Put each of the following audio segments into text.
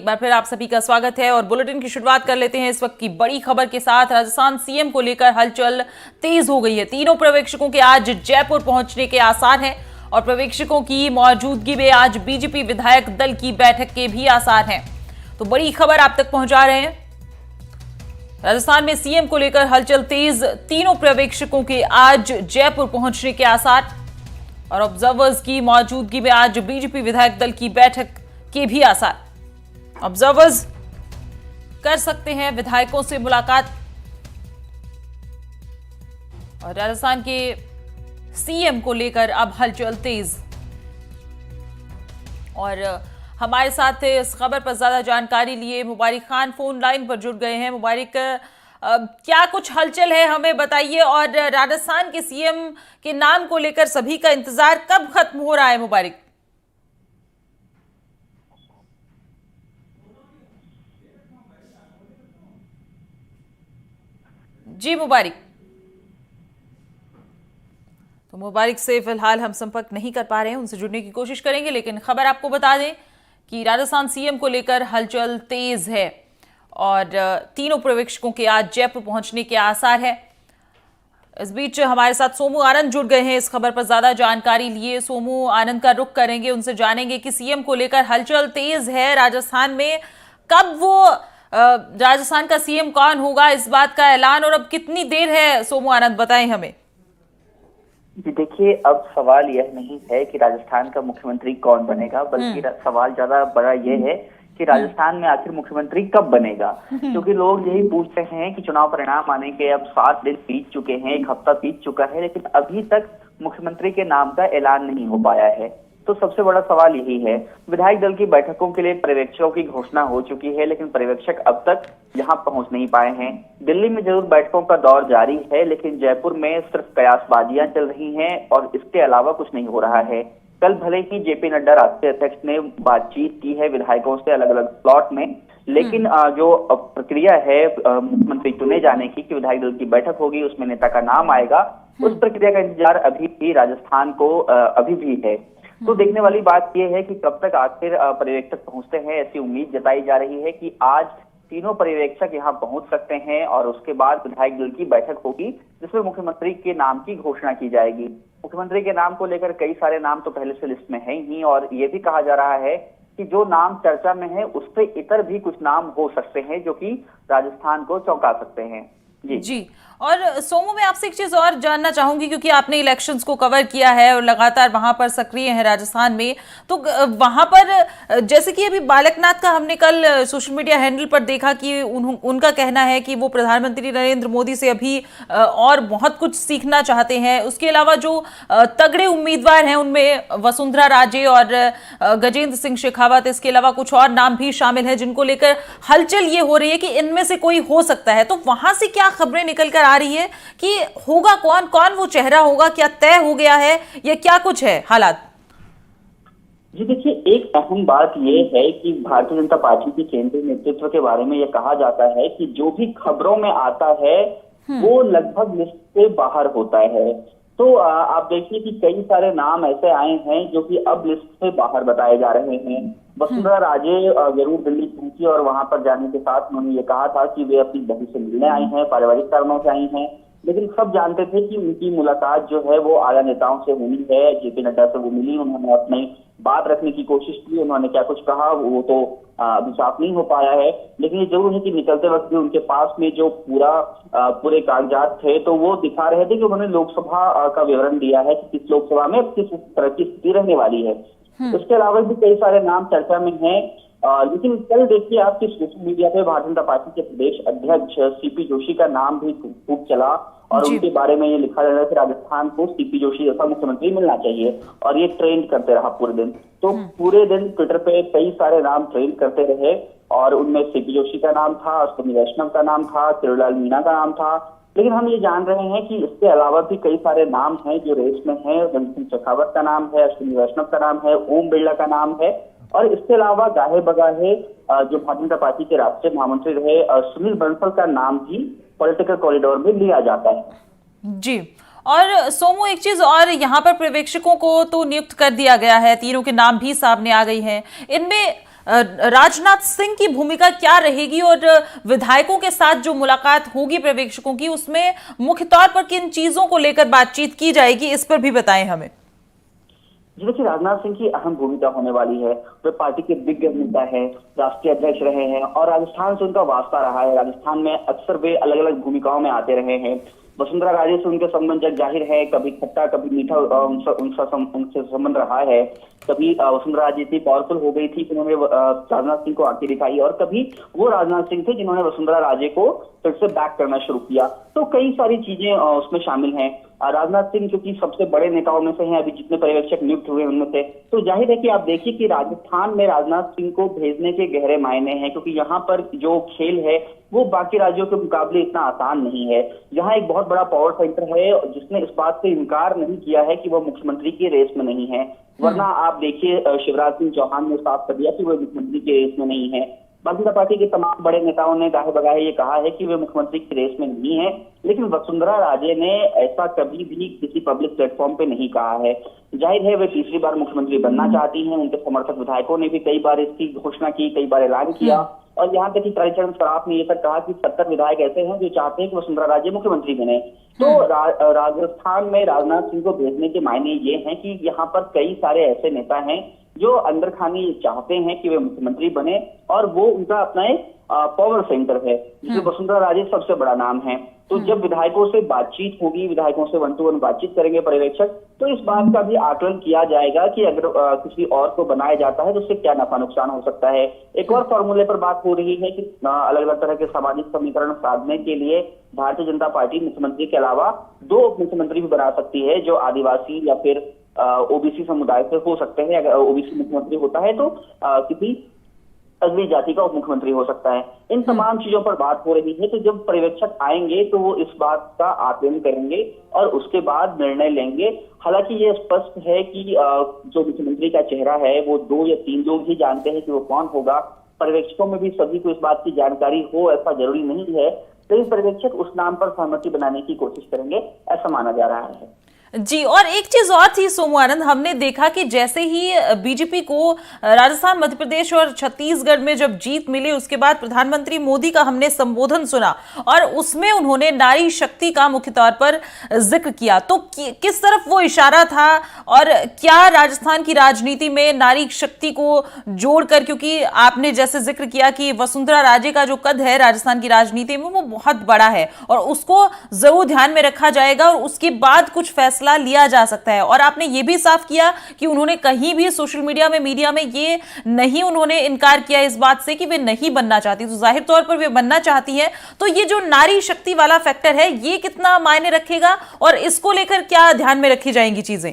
एक बार फिर आप सभी का स्वागत है और बुलेटिन की शुरुआत कर लेते हैं इस वक्त की बड़ी खबर के साथ। राजस्थान सीएम को लेकर हलचल तेज हो गई है। तीनों पर्यवेक्षकों के आज जयपुर पहुंचने के आसार हैं और पर्यवेक्षकों की मौजूदगी में आज बीजेपी विधायक दल की बैठक के भी आसार हैं। तो बड़ी खबर आप तक पहुंचा रहे हैं। राजस्थान में सीएम को लेकर हलचल तेज, तीनों पर्यवेक्षकों के आज जयपुर पहुंचने के आसार और ऑब्जर्वर्स की मौजूदगी में आज बीजेपी विधायक दल की बैठक के भी आसार। ऑब्जर्वर्स कर सकते हैं विधायकों से मुलाकात और राजस्थान के सीएम को लेकर अब हलचल तेज। और हमारे साथ इस खबर पर ज्यादा जानकारी लिए मुबारिक खान फोन लाइन पर जुड़ गए हैं। मुबारिक, क्या कुछ हलचल है हमें बताइए और राजस्थान के सीएम के नाम को लेकर सभी का इंतजार कब खत्म हो रहा है? मुबारिक जी। मुबारिक, तो मुबारिक से फिलहाल हम संपर्क नहीं कर पा रहे हैं, उनसे जुड़ने की कोशिश करेंगे। लेकिन खबर आपको बता दें कि राजस्थान सीएम को लेकर हलचल तेज है और तीनों पर्यवेक्षकों के आज जयपुर पहुंचने के आसार है। इस बीच हमारे साथ सोमू आनंद जुड़ गए हैं इस खबर पर ज्यादा जानकारी लिए। सोमू आनंद का रुख करेंगे, उनसे जानेंगे कि सीएम को लेकर हलचल तेज है राजस्थान में, कब वो राजस्थान का सीएम कौन होगा इस बात का ऐलान और अब कितनी देर है? सोमू आनंद बताएं हमें। जी देखिए, अब सवाल यह नहीं है कि राजस्थान का मुख्यमंत्री कौन बनेगा, बल्कि सवाल ज्यादा बड़ा यह है कि राजस्थान में आखिर मुख्यमंत्री कब बनेगा। क्योंकि लोग यही पूछते हैं कि चुनाव परिणाम आने के अब 7 दिन बीत चुके हैं, 1 हफ्ता बीत चुका है, लेकिन अभी तक मुख्यमंत्री के नाम का ऐलान नहीं हो पाया है। तो सबसे बड़ा सवाल यही है। विधायक दल की बैठकों के लिए पर्यवेक्षकों की घोषणा हो चुकी है, लेकिन पर्यवेक्षक अब तक यहां पहुंच नहीं पाए हैं। दिल्ली में जरूर बैठकों का दौर जारी है, लेकिन जयपुर में सिर्फ कयासबाजियां चल रही हैं और इसके अलावा कुछ नहीं हो रहा है। कल भले ही जेपी नड्डा राष्ट्रीय अध्यक्ष ने बातचीत की है विधायकों से अलग अलग स्लॉट में, लेकिन जो प्रक्रिया है मुख्यमंत्री चुने जाने की कि विधायक दल की बैठक होगी, उसमें नेता का नाम आएगा, उस प्रक्रिया का इंतजार अभी भी राजस्थान को अभी भी है। तो देखने वाली बात यह है कि कब तक आखिर पर्यवेक्षक पहुंचते हैं। ऐसी उम्मीद जताई जा रही है कि आज तीनों पर्यवेक्षक यहां पहुंच सकते हैं और उसके बाद विधायक दल की बैठक होगी जिसमें मुख्यमंत्री के नाम की घोषणा की जाएगी। मुख्यमंत्री के नाम को लेकर कई सारे नाम तो पहले से लिस्ट में है ही और ये भी कहा जा रहा है कि जो नाम चर्चा में है उससे इतर भी कुछ नाम हो सकते हैं जो कि राजस्थान को चौंका सकते हैं। जी। और सोमू, मैं आपसे एक चीज और जानना चाहूंगी क्योंकि आपने इलेक्शंस को कवर किया है और लगातार वहां पर सक्रिय हैं राजस्थान में, तो वहां पर जैसे कि अभी बालकनाथ का हमने कल सोशल मीडिया हैंडल पर देखा कि उनका कहना है कि वो प्रधानमंत्री नरेंद्र मोदी से अभी और बहुत कुछ सीखना चाहते हैं। उसके अलावा जो तगड़े उम्मीदवार हैं उनमें वसुंधरा राजे और गजेंद्र सिंह शेखावत, इसके अलावा कुछ और नाम भी शामिल है जिनको लेकर हलचल ये हो रही है कि इनमें से कोई हो सकता है। तो वहां से क्या खबरें निकल कर आ रही है कि होगा कौन, कौन वो चेहरा होगा, क्या तय हो गया है या क्या कुछ है हालात? जी देखिए, एक अहम बात यह है कि भारतीय जनता पार्टी के केंद्रीय नेतृत्व के बारे में यह कहा जाता है कि जो भी खबरों में आता है वो लगभग लिस्ट से बाहर होता है। तो आप देखिए कि कई सारे नाम ऐसे आए हैं जो कि अब लिस्ट से बाहर बताए जा रहे हैं। वसुंधरा राजे जरूर दिल्ली पहुंची और वहां पर जाने के साथ उन्होंने ये कहा था कि वे अपनी बहू से मिलने आई हैं, पारिवारिक कारणों से आई हैं, लेकिन सब जानते थे कि उनकी मुलाकात जो है वो आला नेताओं से होनी है। जेपी नड्डा से वो मिली, उन्होंने अपनी बात रखने की कोशिश की, उन्होंने क्या कुछ कहा वो तो अभी साफ नहीं हो पाया है, लेकिन ये जरूर है कि निकलते वक्त भी उनके पास में जो पूरे कागजात थे तो वो दिखा रहे थे कि उन्होंने लोकसभा का विवरण दिया है कि किस लोकसभा में किस तरह की स्थिति रहने वाली है। उसके अलावा भी कई सारे नाम चर्चा में हैं, लेकिन कल देखिए आपकी सोशल मीडिया पे भारतीय जनता पार्टी के प्रदेश अध्यक्ष सीपी जोशी का नाम भी खूब चला और उनके बारे में ये लिखा जा रहा है कि राजस्थान को सीपी जोशी जैसा मुख्यमंत्री मिलना चाहिए और ये ट्रेंड करते रहा पूरे दिन। तो पूरे दिन ट्विटर पे कई सारे नाम ट्रेंड करते रहे और उनमें सीपी जोशी का नाम था, अश्विनी वैष्णव का नाम था, किरोड़ीलाल मीणा का नाम था। लेकिन हम ये जान रहे हैं कि इसके अलावा भी कई सारे नाम हैं जो रेस में हैं। गजेंद्र सिंह शेखावत का नाम है, अश्विनी वैष्णव का नाम है, ओम बिरला का नाम है और इसके अलावा गाहे बगाहे जो भारतीय जनता पार्टी के राष्ट्रीय महामंत्री रहे सुनील बंसल का नाम भी पॉलिटिकल कॉरिडोर में लिया जाता है। जी। और सोमू, एक चीज और, यहाँ पर पर्यवेक्षकों को तो नियुक्त कर दिया गया है, तीनों के नाम भी सामने आ गई हैं। इनमें राजनाथ सिंह की भूमिका क्या रहेगी और विधायकों के साथ जो मुलाकात होगी पर्यवेक्षकों की, उसमें मुख्य तौर पर किन चीजों को लेकर बातचीत की जाएगी, इस पर भी बताएं हमें। जी देखिए, राजनाथ सिंह की अहम भूमिका होने वाली है। वे पार्टी के दिग्गज नेता है, राष्ट्रीय अध्यक्ष रहे हैं और राजस्थान से उनका वास्ता रहा है। राजस्थान में अक्सर वे अलग अलग भूमिकाओं में आते रहे हैं। वसुंधरा राजे से उनके संबंध जग जाहिर है, कभी खट्टा कभी मीठा उनसे संबंध रहा है। कभी वसुंधरा राजे इतनी पावरफुल हो गई थी कि उन्होंने राजनाथ सिंह को आंखें दिखाई, और कभी वो राजनाथ सिंह थे जिन्होंने वसुंधरा राजे को फिर से बैक करना शुरू किया। तो कई सारी चीजें उसमें शामिल हैं। राजनाथ सिंह क्योंकि सबसे बड़े नेताओं में से हैं, अभी जितने पर्यवेक्षक नियुक्त हुए उनमें से, तो जाहिर है कि आप देखिए कि राजस्थान में राजनाथ सिंह को भेजने के गहरे मायने हैं, क्योंकि यहाँ पर जो खेल है वो बाकी राज्यों के मुकाबले इतना आसान नहीं है। यहाँ एक बहुत बड़ा पावर सेंटर है जिसने इस बात से इनकार नहीं किया है कि वह मुख्यमंत्री की रेस में नहीं है। वरना आप देखिए, शिवराज सिंह चौहान ने साफ कर दिया कि वह मुख्यमंत्री की रेस में नहीं है। भारतीय जनता पार्टी के तमाम बड़े नेताओं ने गाहे बगाहे ये कहा है कि वे मुख्यमंत्री की रेस में नहीं है, लेकिन वसुंधरा राजे ने ऐसा कभी भी किसी पब्लिक प्लेटफॉर्म पे नहीं कहा है। जाहिर है वे तीसरी बार मुख्यमंत्री बनना चाहती हैं। उनके समर्थक विधायकों ने भी कई बार इसकी घोषणा की, कई बार ऐलान किया, और यहाँ तक कि कालीचरण सराफ ने ये तक कहा कि 70 विधायक ऐसे हैं जो चाहते हैं कि वसुंधरा राजे मुख्यमंत्री बने। तो राजस्थान में राजनाथ सिंह को भेजने के मायने ये हैं कि यहाँ पर कई सारे ऐसे नेता हैं जो अंदर खानी चाहते हैं कि वे मुख्यमंत्री बने, और वो उनका अपना एक पावर सेंटर है जिसमें वसुंधरा राजे सबसे बड़ा नाम है। तो जब विधायकों से बातचीत होगी, विधायकों से 1 to 1 बातचीत करेंगे पर्यवेक्षक, तो इस बात का भी आकलन किया जाएगा कि अगर किसी और को बनाया जाता है तो उससे क्या नफा नुकसान हो सकता है। एक और फॉर्मूले पर बात हो रही है कि अलग अलग तरह के सामाजिक समीकरण साधने के लिए भारतीय जनता पार्टी मुख्यमंत्री के अलावा 2 उप मुख्यमंत्री भी बना सकती है, जो आदिवासी या फिर ओबीसी समुदाय से हो सकते हैं। अगर ओबीसी मुख्यमंत्री होता है तो किसी अगली जाति का उप मुख्यमंत्री हो सकता है। इन तमाम चीजों पर बात हो रही है। तो जब पर्यवेक्षक आएंगे तो वो इस बात का आकलन करेंगे और उसके बाद निर्णय लेंगे। हालांकि ये स्पष्ट है कि जो मुख्यमंत्री का चेहरा है वो 2 या 3 लोग ही जानते हैं कि वो कौन होगा। पर्यवेक्षकों में भी सभी को इस बात की जानकारी हो ऐसा जरूरी नहीं है, लेकिन पर्यवेक्षक उस नाम पर सहमति बनाने की कोशिश करेंगे, ऐसा माना जा रहा है। जी, और एक चीज और थी सोमू आनंद, हमने देखा कि जैसे ही बीजेपी को राजस्थान, मध्य प्रदेश और छत्तीसगढ़ में जब जीत मिली, उसके बाद प्रधानमंत्री मोदी का हमने संबोधन सुना और उसमें उन्होंने नारी शक्ति का मुख्य तौर पर जिक्र किया। तो किस तरफ वो इशारा था और क्या राजस्थान की राजनीति में नारी शक्ति को जोड़कर, क्योंकि आपने जैसे जिक्र किया कि वसुंधरा राजे का जो कद है राजस्थान की राजनीति में वो बहुत बड़ा है और उसको जरूर ध्यान में रखा जाएगा और उसके बाद कुछ फैसला लिया जा सकता है। और आपने ये भी साफ किया कि उन्होंने कहीं भी सोशल मीडिया में, मीडिया में ये नहीं उन्होंने इनकार किया इस बात से कि वे नहीं बनना चाहती, तो जाहिर तौर पर वे बनना चाहती है। तो ये जो नारी शक्ति वाला फैक्टर है ये कितना मायने रखेगा और इसको लेकर क्या ध्यान में रखी जाएंगी चीजें?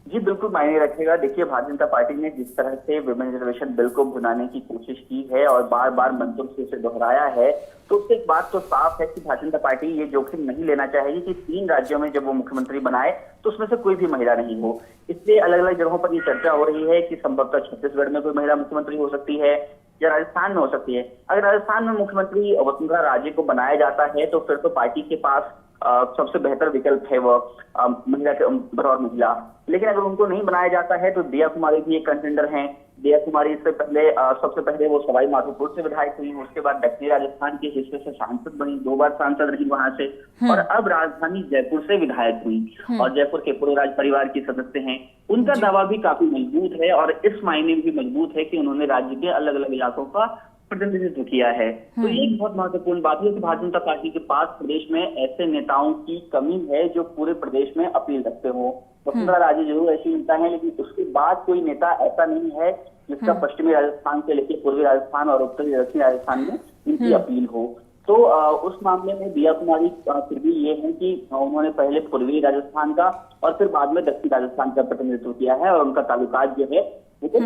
जी बिल्कुल मायने रखेगा। देखिए, भारतीय जनता पार्टी ने जिस तरह से विमेन रिजर्वेशन बिल को भुनाने की कोशिश की है और बार बार मंचों से इसे दोहराया है, तो उससे एक बात तो साफ है कि भारतीय जनता पार्टी ये जोखिम नहीं लेना चाहेगी कि 3 राज्यों में जब वो मुख्यमंत्री बनाए तो उसमें से कोई भी महिला नहीं हो। इसलिए अलग अलग जगहों पर ये चर्चा हो रही है कि संभवतः छत्तीसगढ़ में कोई महिला मुख्यमंत्री हो सकती है या राजस्थान में हो सकती है। अगर राजस्थान में मुख्यमंत्री वसुंधरा राजे को बनाया जाता है तो फिर तो पार्टी के पास सबसे बेहतर विकल्प है वो महिला के बतौर महिला। लेकिन अगर उनको नहीं बनाया जाता है तो दिया कुमारी भी एक कंटेंडर हैं। दिया कुमारी इससे पहले सबसे पहले वो सवाई माधोपुर से विधायक हुई, उसके बाद दक्षिणी राजस्थान के हिस्से से सांसद बनी, 2 बार सांसद रही वहां से, और अब राजधानी जयपुर से विधायक हुई और जयपुर के पूर्व राज परिवार की सदस्य हैं। उनका दावा भी काफी मजबूत है और इस मायने में भी मजबूत है कि उन्होंने राज्य के अलग अलग इलाकों का प्रतिनिधित्व किया है। तो ये बहुत महत्वपूर्ण बात है कि भारतीय जनता पार्टी के पास प्रदेश में ऐसे नेताओं की कमी है जो पूरे प्रदेश में अपील रखते हो। वसुंधरा राजे जरूर ऐसी नेता है, लेकिन उसके बाद कोई नेता ऐसा नहीं है जिसका पश्चिमी राजस्थान से लेकर पूर्वी राजस्थान और उत्तरी दक्षिणी राजस्थान में इनकी अपील हो। तो उस मामले में दिया कुमारी फिर भी ये है कि उन्होंने पहले पूर्वी राजस्थान का और फिर बाद में दक्षिणी राजस्थान का प्रतिनिधित्व किया है और उनका ताल्लुकात जो है वो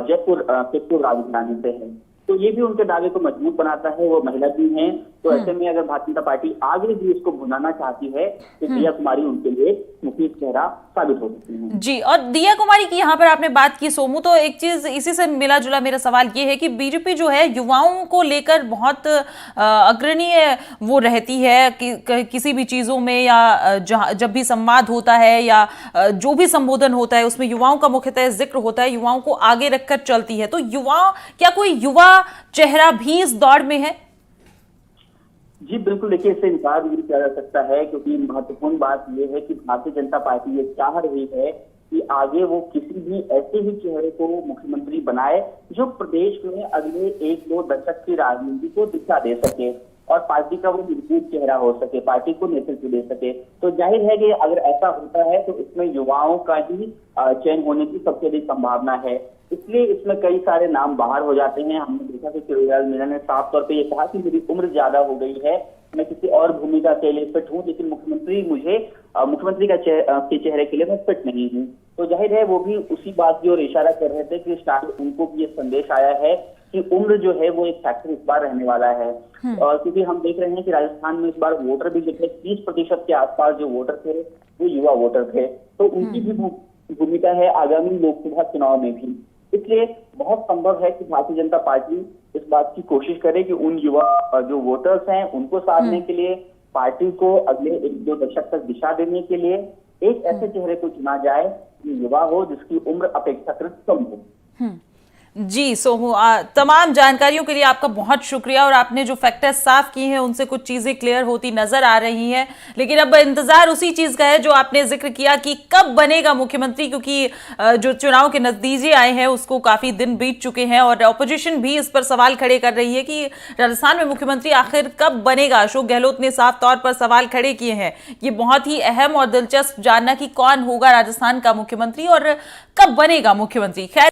जयपुर के पूर्व राजधानी से है। तो ये भी उनके दावे को मजबूत बनाता है। वो महिला भी हैं तो ऐसे में अगर भारतीय जनता पार्टी आगे भी इसको भुनाना चाहती है तो दिया कुमारी उनके लिए मुफीद चेहरा साबित हो सकती है। जी, और दिया कुमारी की यहाँ पर आपने बात की सोमू, तो एक चीज इसी से मिला जुला मेरा सवाल ये है कि बीजेपी जो है युवाओं को लेकर बहुत अग्रणीय वो रहती है कि किसी भी चीजों में या जब भी संवाद होता है या जो भी संबोधन होता है उसमें युवाओं का मुख्यतः जिक्र होता है, युवाओं को आगे रखकर चलती है। तो क्या कोई युवा चेहरा भी इस दौड़ में है? जी बिल्कुल, देखिए इससे इनकार नहीं किया जा सकता है, क्योंकि महत्वपूर्ण बात यह है कि भारतीय जनता पार्टी ये चाह रही है कि आगे वो किसी भी ऐसे ही चेहरे को मुख्यमंत्री बनाए जो प्रदेश में अगले 1-2 दशक की राजनीति को दिशा दे सके और पार्टी का वो मजबूत चेहरा हो सके, पार्टी को नेतृत्व दे सके। तो जाहिर है कि अगर ऐसा होता है तो इसमें युवाओं का ही चयन होने की सबसे अधिक संभावना है। इसलिए इसमें कई सारे नाम बाहर हो जाते हैं। हमने देखा कि केजरीवाल मीना ने साफ तौर पे ये कहा कि मेरी उम्र ज्यादा हो गई है, मैं किसी और भूमिका के लिए फिट हूँ, लेकिन मुख्यमंत्री के चेहरे के लिए मैं फिट नहीं हूँ। तो जाहिर है वो भी उसी बात की ओर इशारा कर रहे थे कि स्टार्ट उनको भी ये संदेश आया है कि उम्र जो है वो एक फैक्टर इस बार रहने वाला है। और क्योंकि हम देख रहे हैं कि राजस्थान में इस बार वोटर भी जो थे 30% के आसपास जो वोटर थे वो युवा वोटर थे, तो उनकी भी भूमिका है आगामी लोकसभा चुनाव में भी। इसलिए बहुत संभव है कि भारतीय जनता पार्टी इस बात की कोशिश करे कि उन युवा जो वोटर्स हैं उनको साधने के लिए, पार्टी को अगले 1-2 दशक तक दिशा देने के लिए एक ऐसे चेहरे को चुना जाए जो युवा हो, जिसकी उम्र अपेक्षाकृत कम हो। जी सोमू, तमाम जानकारियों के लिए आपका बहुत शुक्रिया, और आपने जो फैक्टर्स साफ किए हैं उनसे कुछ चीजें क्लियर होती नजर आ रही हैं। लेकिन अब इंतजार उसी चीज का है जो आपने जिक्र किया कि कब बनेगा मुख्यमंत्री, क्योंकि जो चुनाव के नतीजे आए हैं उसको काफी दिन बीत चुके हैं और ऑपोजिशन भी इस पर सवाल खड़े कर रही है कि राजस्थान में मुख्यमंत्री आखिर कब बनेगा। अशोक गहलोत ने साफ तौर पर सवाल खड़े किए हैं। ये बहुत ही अहम और दिलचस्प जानना कि कौन होगा राजस्थान का मुख्यमंत्री और कब बनेगा मुख्यमंत्री। खैर